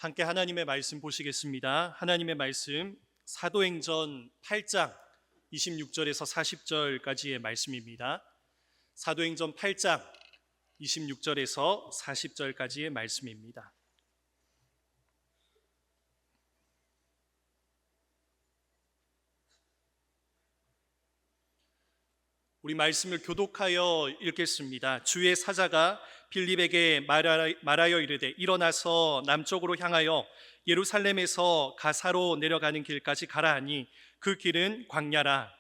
함께 하나님의 말씀 보시겠습니다. 하나님의 말씀 사도행전 8장 26절에서 40절까지의 말씀입니다. 사도행전 8장 26절에서 40절까지의 말씀입니다. 우리 말씀을 교독하여 읽겠습니다. 주의 사자가 빌립에게 말하여 이르되 일어나서 남쪽으로 향하여 예루살렘에서 가사로 내려가는 길까지 가라 하니 그 길은 광야라.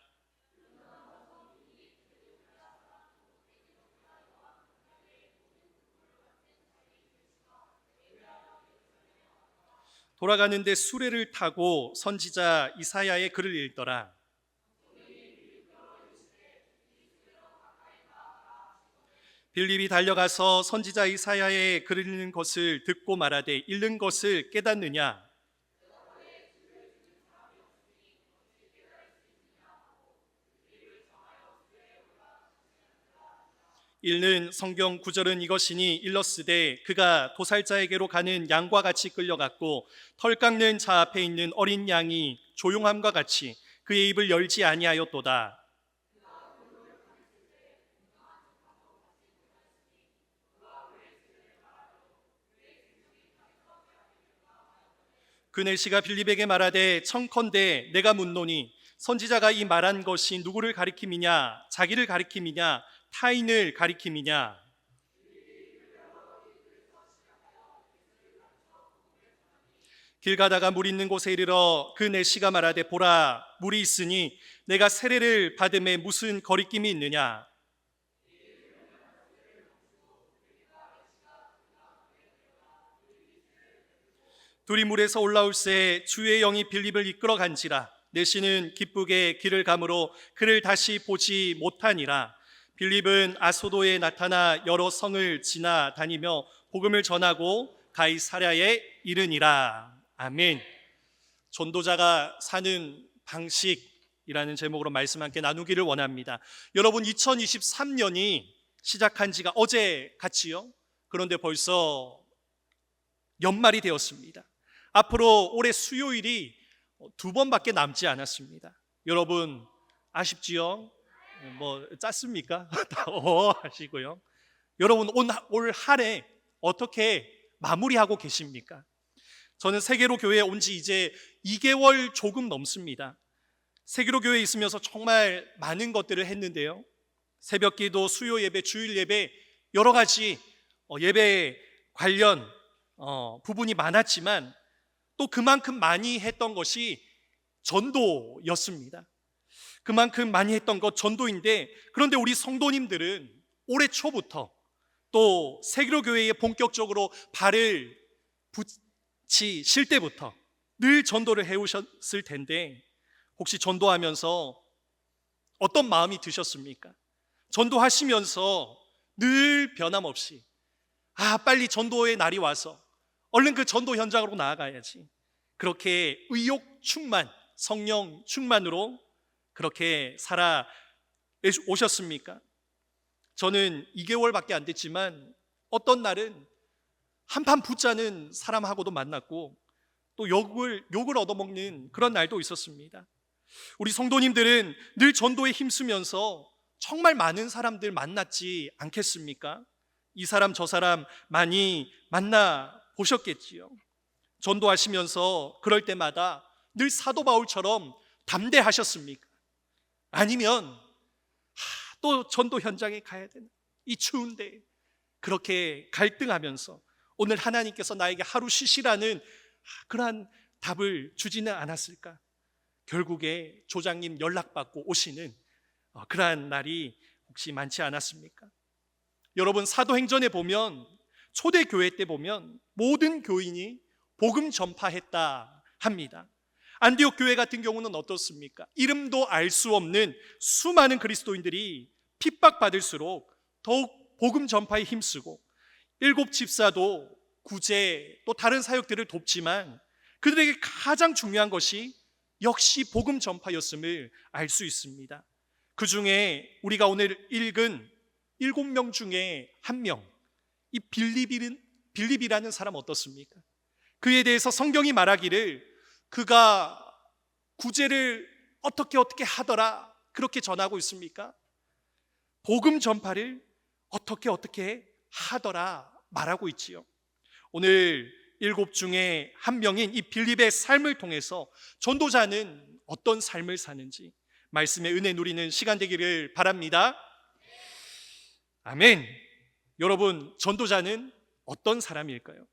돌아가는데 수레를 타고 선지자 이사야의 글을 읽더라. 빌립이 달려가서 선지자 이사야의 글 읽는 것을 듣고 말하되 읽는 것을 깨닫느냐? 읽는 성경 구절은 이것이니 일러스되 그가 도살자에게로 가는 양과 같이 끌려갔고 털 깎는 자 앞에 있는 어린 양이 조용함과 같이 그의 입을 열지 아니하였도다. 그 내시가 빌립에게 말하되 청컨대 내가 묻노니 선지자가 이 말한 것이 누구를 가리킴이냐? 자기를 가리킴이냐? 타인을 가리킴이냐? 길 가다가 물 있는 곳에 이르러 그 내시가 말하되 보라 물이 있으니 내가 세례를 받음에 무슨 거리낌이 있느냐? 둘이 물에서 올라올새 주의 영이 빌립을 이끌어 간지라. 내시는 기쁘게 길을 가므로 그를 다시 보지 못하니라. 빌립은 아소도에 나타나 여러 성을 지나 다니며 복음을 전하고 가이사랴에 이르니라. 아멘. 전도자가 사는 방식이라는 제목으로 말씀 함께 나누기를 원합니다. 여러분 2023년이 시작한 지가 어제 같지요? 그런데 벌써 연말이 되었습니다. 앞으로 올해 수요일이 2번밖에 남지 않았습니다. 여러분 아쉽지요? 짰습니까? 하시고요. 여러분 올 한 해 어떻게 마무리하고 계십니까? 저는 세계로 교회에 온 지 이제 2개월 조금 넘습니다. 세계로 교회에 있으면서 정말 많은 것들을 했는데요. 새벽 기도, 수요 예배, 주일 예배 여러 가지 예배 관련 부분이 많았지만 또 그만큼 많이 했던 것이 전도였습니다. 그만큼 많이 했던 것 전도인데 그런데 우리 성도님들은 올해 초부터 또 세계로 교회에 본격적으로 발을 붙이실 때부터 늘 전도를 해오셨을 텐데 혹시 전도하면서 어떤 마음이 드셨습니까? 전도하시면서 늘 변함없이 빨리 전도의 날이 와서 얼른 그 전도 현장으로 나아가야지. 그렇게 의욕 충만, 성령 충만으로 그렇게 살아 오셨습니까? 저는 2개월밖에 안 됐지만 어떤 날은 한판 붙자는 사람하고도 만났고 또 욕을 얻어먹는 그런 날도 있었습니다. 우리 성도님들은 늘 전도에 힘쓰면서 정말 많은 사람들 만났지 않겠습니까? 이 사람 저 사람 많이 만나 보셨겠지요. 전도하시면서 그럴 때마다 늘 사도 바울처럼 담대하셨습니까? 아니면 또 전도 현장에 가야 되나? 이 추운데 그렇게 갈등하면서 오늘 하나님께서 나에게 하루 쉬시라는 그러한 답을 주지는 않았을까? 결국에 조장님 연락받고 오시는 그러한 날이 혹시 많지 않았습니까? 여러분 사도행전에 보면 초대교회 때 보면 모든 교인이 복음 전파했다 합니다. 안디옥 교회 같은 경우는 어떻습니까? 이름도 알 수 없는 수많은 그리스도인들이 핍박받을수록 더욱 복음 전파에 힘쓰고 7 집사도 구제 또 다른 사역들을 돕지만 그들에게 가장 중요한 것이 역시 복음 전파였음을 알 수 있습니다. 그 중에 우리가 오늘 읽은 7명 중에 1명, 이 빌립이라는 사람 어떻습니까? 그에 대해서 성경이 말하기를 그가 구제를 어떻게 하더라 그렇게 전하고 있습니까? 복음 전파를 어떻게 하더라 말하고 있지요. 오늘 7 중에 한 명인 이 빌립의 삶을 통해서 전도자는 어떤 삶을 사는지 말씀의 은혜 누리는 시간 되기를 바랍니다. 아멘. 여러분, 전도자는 어떤 사람일까요?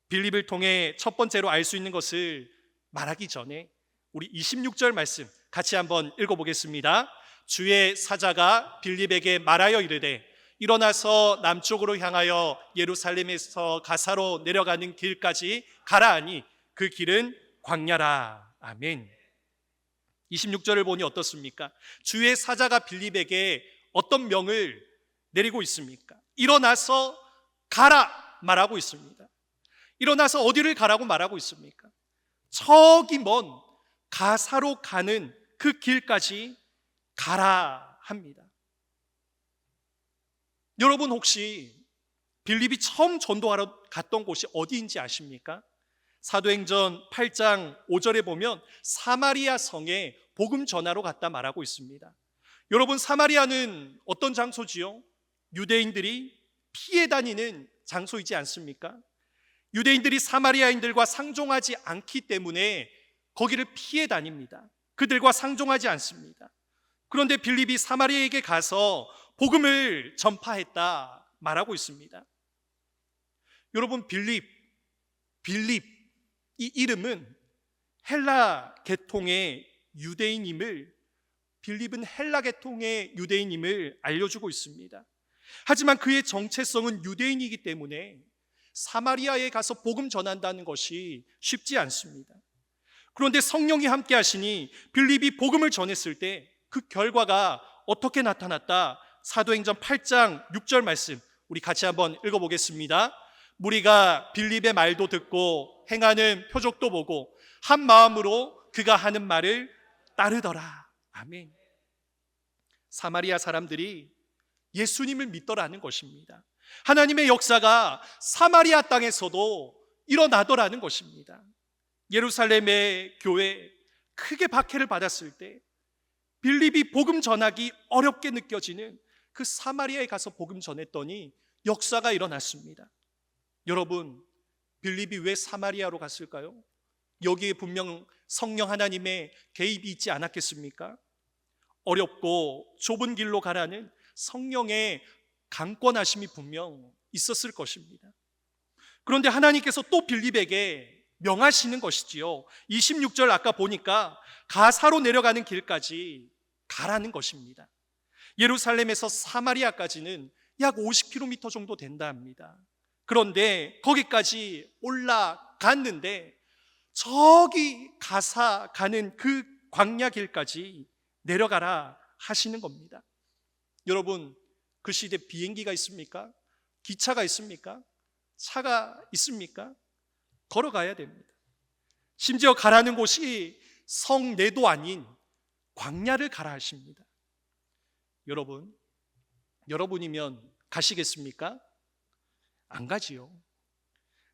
빌립을 통해 첫 번째로 알 수 있는 것을 말하기 전에 우리 26절 말씀 같이 한번 읽어보겠습니다. 주의 사자가 빌립에게 말하여 이르되 일어나서 남쪽으로 향하여 예루살렘에서 가사로 내려가는 길까지 가라 하니 그 길은 광야라. 아멘. 26절을 보니 어떻습니까? 주의 사자가 빌립에게 어떤 명을 내리고 있습니까? 일어나서 가라 말하고 있습니다. 일어나서 어디를 가라고 말하고 있습니까? 저기 먼 가사로 가는 그 길까지 가라 합니다. 여러분, 혹시 빌립이 처음 전도하러 갔던 곳이 어디인지 아십니까? 사도행전 8장 5절에 보면 사마리아 성에 복음 전하러 갔다 말하고 있습니다. 여러분, 사마리아는 어떤 장소지요? 유대인들이 피해 다니는 장소이지 않습니까? 유대인들이 사마리아인들과 상종하지 않기 때문에 거기를 피해 다닙니다. 그들과 상종하지 않습니다. 그런데 빌립이 사마리아에게 가서 복음을 전파했다 말하고 있습니다. 여러분, 빌립 이 이름은 헬라 계통의 유대인임을, 빌립은 헬라 계통의 유대인임을 알려주고 있습니다. 하지만 그의 정체성은 유대인이기 때문에 사마리아에 가서 복음 전한다는 것이 쉽지 않습니다. 그런데 성령이 함께 하시니 빌립이 복음을 전했을 때 그 결과가 어떻게 나타났다? 사도행전 8장 6절 말씀 우리 같이 한번 읽어보겠습니다. 무리가 빌립의 말도 듣고 행하는 표적도 보고 한 마음으로 그가 하는 말을 따르더라. 아멘. 사마리아 사람들이 예수님을 믿더라는 것입니다. 하나님의 역사가 사마리아 땅에서도 일어나더라는 것입니다. 예루살렘의 교회 크게 박해를 받았을 때 빌립이 복음 전하기 어렵게 느껴지는 그 사마리아에 가서 복음 전했더니 역사가 일어났습니다. 여러분, 빌립이 왜 사마리아로 갔을까요? 여기에 분명 성령 하나님의 개입이 있지 않았겠습니까? 어렵고 좁은 길로 가라는 성령의 강권하심이 분명 있었을 것입니다. 그런데 하나님께서 또 빌립에게 명하시는 것이지요. 26절 아까 보니까 가사로 내려가는 길까지 가라는 것입니다. 예루살렘에서 사마리아까지는 약 50km 정도 된다 합니다. 그런데 거기까지 올라갔는데 저기 가사 가는 그 광야 길까지 내려가라 하시는 겁니다. 여러분, 그 시대 비행기가 있습니까? 기차가 있습니까? 차가 있습니까? 걸어가야 됩니다. 심지어 가라는 곳이 성내도 아닌 광야를 가라 하십니다. 여러분이면 가시겠습니까? 안 가지요.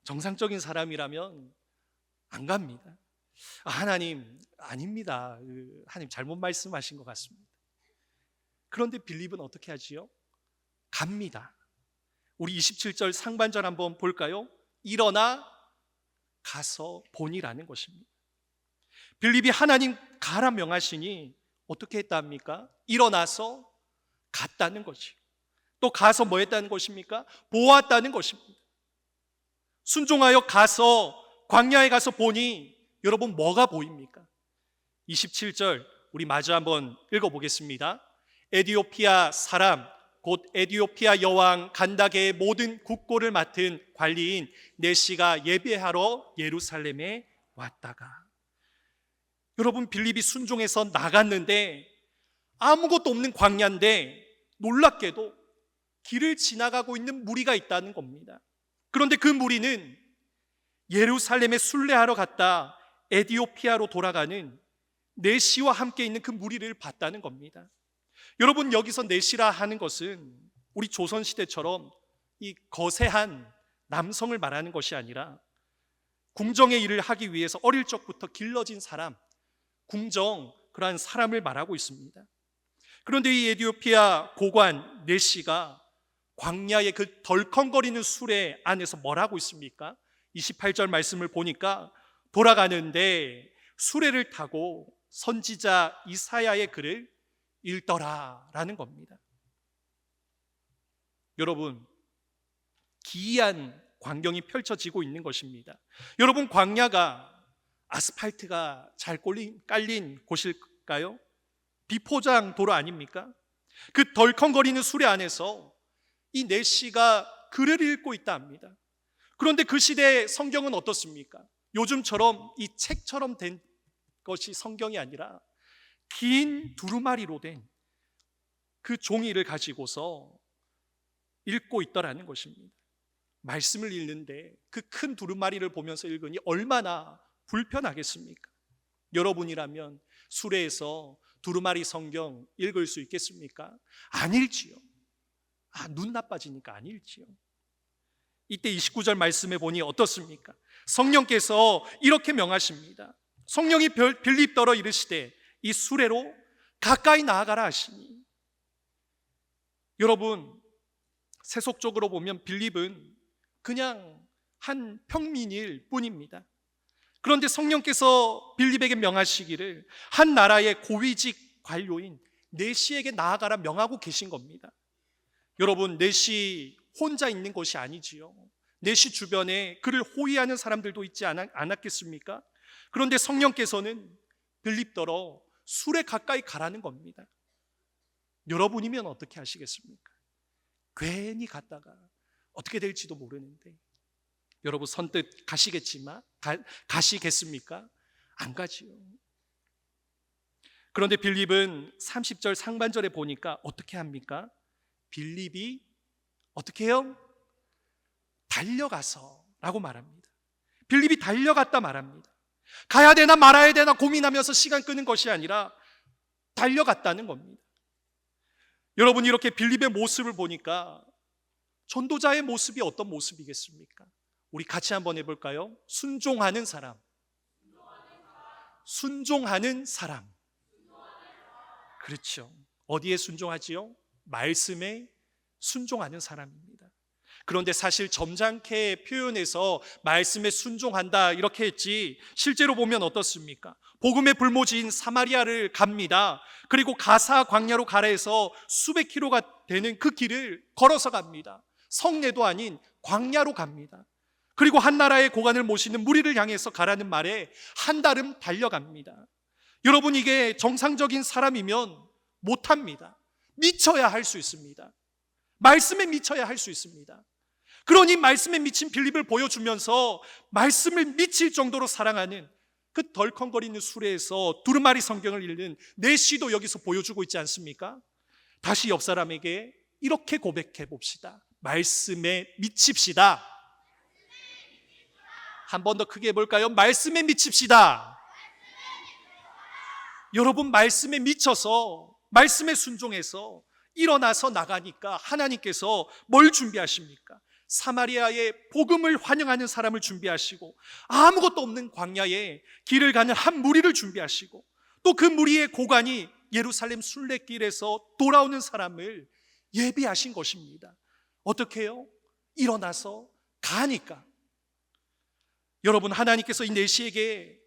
정상적인 사람이라면 안 갑니다. 하나님, 아닙니다. 하나님 잘못 말씀하신 것 같습니다. 그런데 빌립은 어떻게 하지요? 갑니다. 우리 27절 상반절 한번 볼까요? 일어나 가서 보니라는 것입니다. 빌립이 하나님 가라 명하시니 어떻게 했다 합니까? 일어나서 갔다는 것이요. 또 가서 뭐 했다는 것입니까? 보았다는 것입니다. 순종하여 가서 광야에 가서 보니 여러분 뭐가 보입니까? 27절 우리 마저 한번 읽어보겠습니다. 에디오피아 사람 곧 에디오피아 여왕 간다게의 모든 국고를 맡은 관리인 네시가 예배하러 예루살렘에 왔다가, 여러분, 빌립이 순종해서 나갔는데 아무것도 없는 광야인데 놀랍게도 길을 지나가고 있는 무리가 있다는 겁니다. 그런데 그 무리는 예루살렘에 순례하러 갔다 에디오피아로 돌아가는 네시와 함께 있는 그 무리를 봤다는 겁니다. 여러분, 여기서 네시라 하는 것은 우리 조선시대처럼 이 거세한 남성을 말하는 것이 아니라 궁정의 일을 하기 위해서 어릴 적부터 길러진 사람, 궁정, 그러한 사람을 말하고 있습니다. 그런데 이 에티오피아 고관 네시가 광야의 그 덜컹거리는 수레 안에서 뭘 하고 있습니까? 28절 말씀을 보니까 돌아가는데 수레를 타고 선지자 이사야의 글을 읽더라라는 겁니다. 여러분, 기이한 광경이 펼쳐지고 있는 것입니다. 여러분, 광야가 아스팔트가 잘 깔린 곳일까요? 비포장 도로 아닙니까? 그 덜컹거리는 수레 안에서 이 네시가 글을 읽고 있다 합니다. 그런데 그 시대의 성경은 어떻습니까? 요즘처럼 이 책처럼 된 것이 성경이 아니라 긴 두루마리로 된 그 종이를 가지고서 읽고 있더라는 것입니다. 말씀을 읽는데 그 큰 두루마리를 보면서 읽으니 얼마나 불편하겠습니까? 여러분이라면 수레에서 두루마리 성경 읽을 수 있겠습니까? 안 읽지요. 눈 나빠지니까 안 읽지요. 이때 29절 말씀에 보니 어떻습니까? 성령께서 이렇게 명하십니다. 성령이 빌립더러 이르시되 이 수레로 가까이 나아가라 하시니. 여러분, 세속적으로 보면 빌립은 그냥 한 평민일 뿐입니다. 그런데 성령께서 빌립에게 명하시기를 한 나라의 고위직 관료인 네시에게 나아가라 명하고 계신 겁니다. 여러분, 네시 혼자 있는 것이 아니지요. 네시 주변에 그를 호위하는 사람들도 있지 않았겠습니까? 그런데 성령께서는 빌립더러 술에 가까이 가라는 겁니다. 여러분이면 어떻게 하시겠습니까? 괜히 갔다가 어떻게 될지도 모르는데 여러분 선뜻 가시겠습니까? 안 가지요. 그런데 빌립은 30절 상반절에 보니까 어떻게 합니까? 빌립이 어떻게 해요? 달려가서 라고 말합니다. 빌립이 달려갔다 말합니다. 가야 되나 말아야 되나 고민하면서 시간 끄는 것이 아니라 달려갔다는 겁니다. 여러분, 이렇게 빌립의 모습을 보니까 전도자의 모습이 어떤 모습이겠습니까? 우리 같이 한번 해볼까요? 순종하는 사람. 순종하는 사람. 그렇죠. 어디에 순종하지요? 말씀에 순종하는 사람입니다. 그런데 사실 점잖게 표현해서 말씀에 순종한다 이렇게 했지 실제로 보면 어떻습니까? 복음의 불모지인 사마리아를 갑니다. 그리고 가사 광야로 가라 해서 수백 킬로가 되는 그 길을 걸어서 갑니다. 성내도 아닌 광야로 갑니다. 그리고 한 나라의 고관을 모시는 무리를 향해서 가라는 말에 한 달은 달려갑니다. 여러분, 이게 정상적인 사람이면 못합니다. 미쳐야 할 수 있습니다. 말씀에 미쳐야 할 수 있습니다. 그러니 말씀에 미친 빌립을 보여주면서 말씀을 미칠 정도로 사랑하는 그 덜컹거리는 수레에서 두루마리 성경을 읽는 네시도 여기서 보여주고 있지 않습니까? 다시 옆 사람에게 이렇게 고백해 봅시다. 말씀에 미칩시다. 한 번 더 크게 해볼까요? 말씀에 미칩시다. 여러분, 말씀에 미쳐서 말씀에 순종해서 일어나서 나가니까 하나님께서 뭘 준비하십니까? 사마리아의 복음을 환영하는 사람을 준비하시고 아무것도 없는 광야에 길을 가는 한 무리를 준비하시고 또 그 무리의 고관이 예루살렘 순례길에서 돌아오는 사람을 예비하신 것입니다. 어떻게 해요? 일어나서 가니까. 여러분, 하나님께서 이 네시에게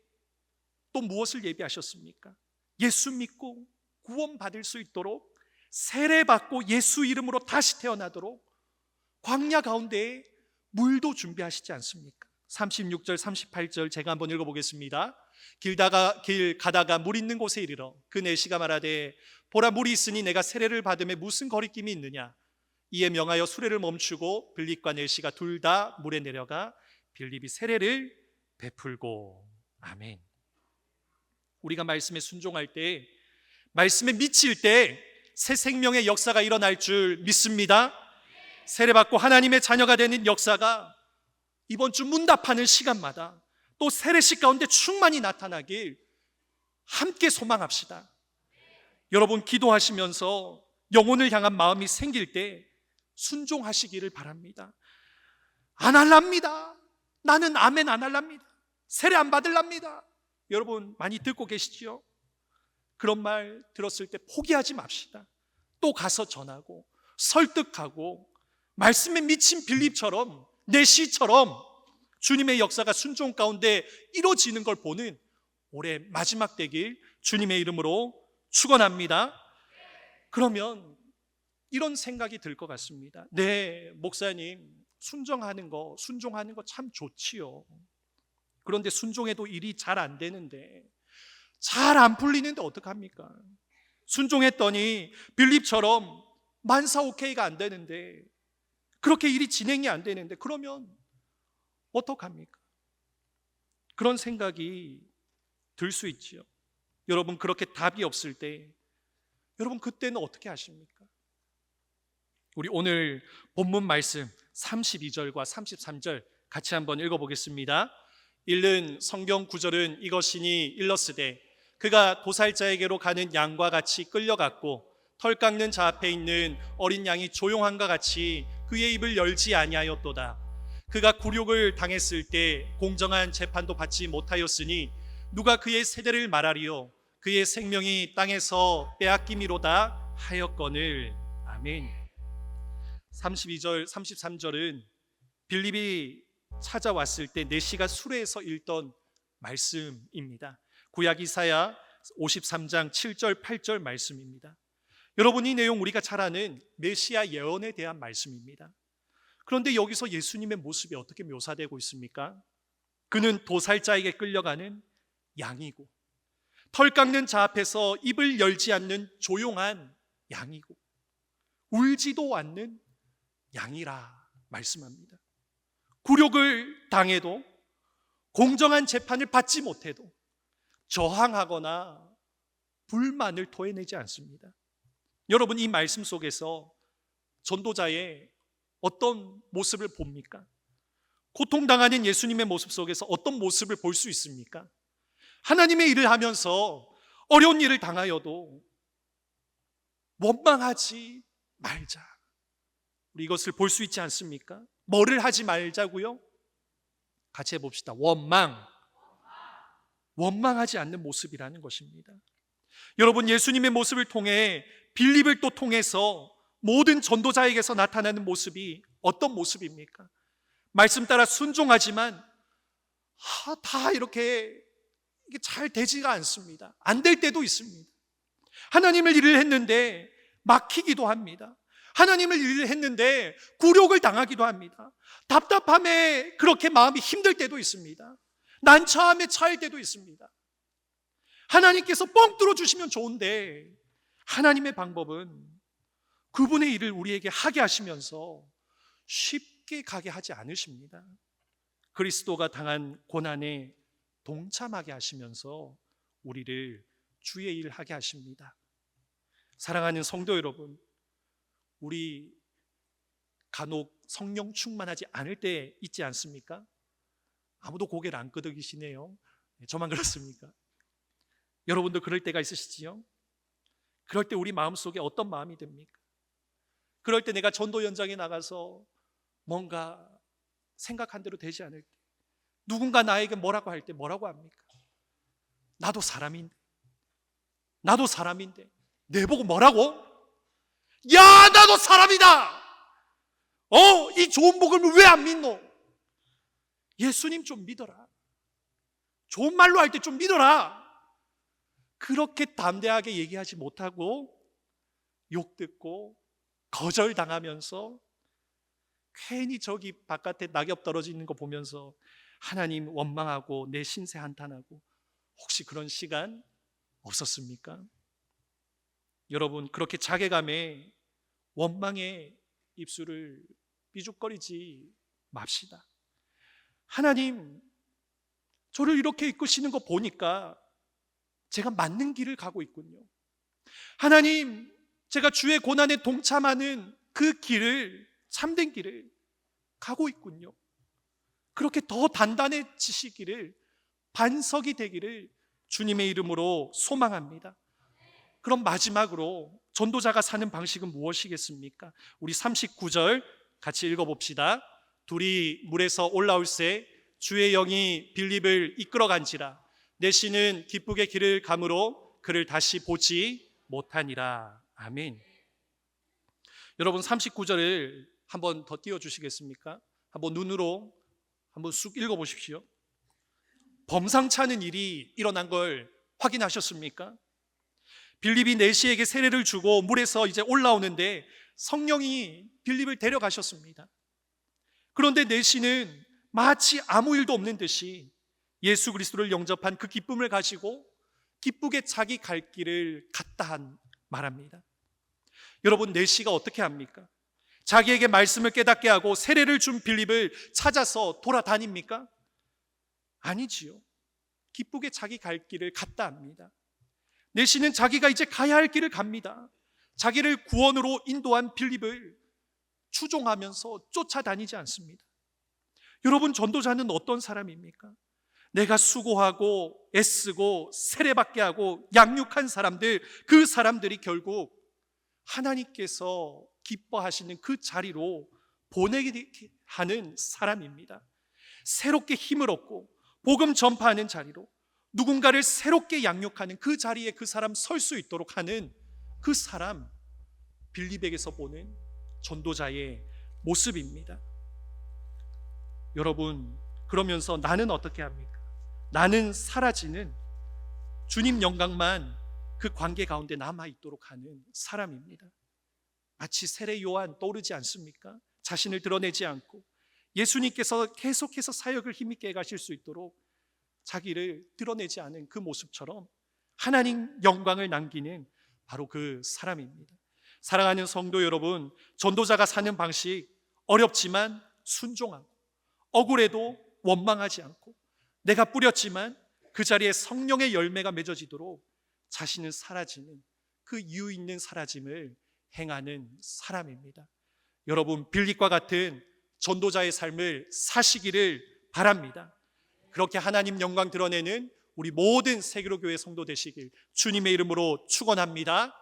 또 무엇을 예비하셨습니까? 예수 믿고 구원받을 수 있도록 세례받고 예수 이름으로 다시 태어나도록 광야 가운데에 물도 준비하시지 않습니까? 36절 38절 제가 한번 읽어보겠습니다. 길 가다가 물 있는 곳에 이르러 그 네시가 말하되 보라, 물이 있으니 내가 세례를 받음에 무슨 거리낌이 있느냐. 이에 명하여 수레를 멈추고 빌립과 네시가 둘 다 물에 내려가 빌립이 세례를 베풀고. 아멘. 우리가 말씀에 순종할 때, 말씀에 미칠 때 새 생명의 역사가 일어날 줄 믿습니다. 세례받고 하나님의 자녀가 되는 역사가 이번 주 문답하는 시간마다 또 세례식 가운데 충만히 나타나길 함께 소망합시다. 여러분, 기도하시면서 영혼을 향한 마음이 생길 때 순종하시기를 바랍니다. 안 할랍니다. 나는 아멘 안 할랍니다. 세례 안 받을랍니다. 여러분 많이 듣고 계시죠? 그런 말 들었을 때 포기하지 맙시다. 또 가서 전하고 설득하고 말씀에 미친 빌립처럼, 내시처럼 주님의 역사가 순종 가운데 이루어지는 걸 보는 올해 마지막 되길 주님의 이름으로 축원합니다. 그러면 이런 생각이 들 것 같습니다. 네, 목사님, 순종하는 거 참 좋지요. 그런데 순종해도 일이 잘 안 되는데, 잘 안 풀리는데 어떡합니까? 순종했더니 빌립처럼 만사오케이가 안 되는데, 그렇게 일이 진행이 안 되는데, 그러면 어떡합니까? 그런 생각이 들 수 있지요. 여러분, 그렇게 답이 없을 때 여러분 그때는 어떻게 하십니까? 우리 오늘 본문 말씀 32절과 33절 같이 한번 읽어보겠습니다. 읽는 성경 구절은 이것이니 일러스되 그가 도살자에게로 가는 양과 같이 끌려갔고 털 깎는 자 앞에 있는 어린 양이 조용함과 같이 그의 입을 열지 아니하였도다. 그가 굴욕을 당했을 때 공정한 재판도 받지 못하였으니 누가 그의 세대를 말하리요? 그의 생명이 땅에서 빼앗김이로다 하였거늘. 아멘. 32절 33절은 빌립이 찾아왔을 때 내시가 수레에서 읽던 말씀입니다. 구약 이사야 53장 7절 8절 말씀입니다. 여러분, 이 내용 우리가 잘 아는 메시아 예언에 대한 말씀입니다. 그런데 여기서 예수님의 모습이 어떻게 묘사되고 있습니까? 그는 도살자에게 끌려가는 양이고 털 깎는 자 앞에서 입을 열지 않는 조용한 양이고 울지도 않는 양이라 말씀합니다. 굴욕을 당해도 공정한 재판을 받지 못해도 저항하거나 불만을 토해내지 않습니다. 여러분, 이 말씀 속에서 전도자의 어떤 모습을 봅니까? 고통당하는 예수님의 모습 속에서 어떤 모습을 볼 수 있습니까? 하나님의 일을 하면서 어려운 일을 당하여도 원망하지 말자. 우리 이것을 볼 수 있지 않습니까? 뭐를 하지 말자고요? 같이 해봅시다. 원망하지 않는 모습이라는 것입니다. 여러분, 예수님의 모습을 통해 빌립을 또 통해서 모든 전도자에게서 나타나는 모습이 어떤 모습입니까? 말씀 따라 순종하지만 다 이렇게 이게 잘 되지가 않습니다. 안 될 때도 있습니다. 하나님을 일을 했는데 막히기도 합니다. 하나님을 일을 했는데 굴욕을 당하기도 합니다. 답답함에 그렇게 마음이 힘들 때도 있습니다. 난처함에 처할 때도 있습니다. 하나님께서 뻥 뚫어주시면 좋은데 하나님의 방법은 그분의 일을 우리에게 하게 하시면서 쉽게 가게 하지 않으십니다. 그리스도가 당한 고난에 동참하게 하시면서 우리를 주의 일을 하게 하십니다. 사랑하는 성도 여러분, 우리 간혹 성령 충만하지 않을 때 있지 않습니까? 아무도 고개를 안 끄덕이시네요. 저만 그렇습니까? 여러분도 그럴 때가 있으시지요? 그럴 때 우리 마음속에 어떤 마음이 듭니까? 그럴 때 내가 전도 현장에 나가서 뭔가 생각한 대로 되지 않을 때, 누군가 나에게 뭐라고 할 때 뭐라고 합니까? 나도 사람인데 내보고 뭐라고? 야, 나도 사람이다! 이 좋은 복음을 왜 안 믿노? 예수님 좀 믿어라. 좋은 말로 할 때 좀 믿어라. 그렇게 담대하게 얘기하지 못하고 욕 듣고 거절당하면서 괜히 저기 바깥에 낙엽 떨어지는 거 보면서 하나님 원망하고 내 신세 한탄하고, 혹시 그런 시간 없었습니까? 여러분, 그렇게 자괴감에 원망의 입술을 삐죽거리지 맙시다. 하나님, 저를 이렇게 이끄시는 거 보니까 제가 맞는 길을 가고 있군요. 하나님, 제가 주의 고난에 동참하는 그 길을, 참된 길을 가고 있군요. 그렇게 더 단단해지시기를, 반석이 되기를 주님의 이름으로 소망합니다. 그럼 마지막으로 전도자가 사는 방식은 무엇이겠습니까? 우리 39절 같이 읽어봅시다. 둘이 물에서 올라올새 주의 영이 빌립을 이끌어간지라 내시는 기쁘게 길을 가므로 그를 다시 보지 못하니라. 아멘. 여러분 39절을 한번 더 띄워주시겠습니까? 한번 눈으로 한번 쑥 읽어보십시오. 범상치 않은 일이 일어난 걸 확인하셨습니까? 빌립이 내시에게 세례를 주고 물에서 이제 올라오는데 성령이 빌립을 데려가셨습니다. 그런데 내시는 마치 아무 일도 없는 듯이 예수 그리스도를 영접한 그 기쁨을 가지고 기쁘게 자기 갈 길을 갔다 말합니다. 여러분, 내시가 어떻게 합니까? 자기에게 말씀을 깨닫게 하고 세례를 준 빌립을 찾아서 돌아다닙니까? 아니지요. 기쁘게 자기 갈 길을 갔다 합니다. 내시는 자기가 이제 가야 할 길을 갑니다. 자기를 구원으로 인도한 빌립을 추종하면서 쫓아다니지 않습니다. 여러분, 전도자는 어떤 사람입니까? 내가 수고하고 애쓰고 세례받게 하고 양육한 사람들, 그 사람들이 결국 하나님께서 기뻐하시는 그 자리로 보내게 하는 사람입니다. 새롭게 힘을 얻고 복음 전파하는 자리로 누군가를 새롭게 양육하는 그 자리에 그 사람 설 수 있도록 하는 그 사람, 빌립에게서 보는 전도자의 모습입니다. 여러분, 그러면서 나는 어떻게 합니까? 나는 사라지는 주님 영광만 그 관계 가운데 남아있도록 하는 사람입니다. 마치 세례 요한 떠오르지 않습니까? 자신을 드러내지 않고 예수님께서 계속해서 사역을 힘있게 가실 수 있도록 자기를 드러내지 않은 그 모습처럼 하나님 영광을 남기는 바로 그 사람입니다. 사랑하는 성도 여러분, 전도자가 사는 방식 어렵지만 순종하고 억울해도 원망하지 않고 내가 뿌렸지만 그 자리에 성령의 열매가 맺어지도록 자신은 사라지는 그 이유 있는 사라짐을 행하는 사람입니다. 여러분, 빌립과 같은 전도자의 삶을 사시기를 바랍니다. 그렇게 하나님 영광 드러내는 우리 모든 세계로 교회 성도 되시길 주님의 이름으로 축원합니다.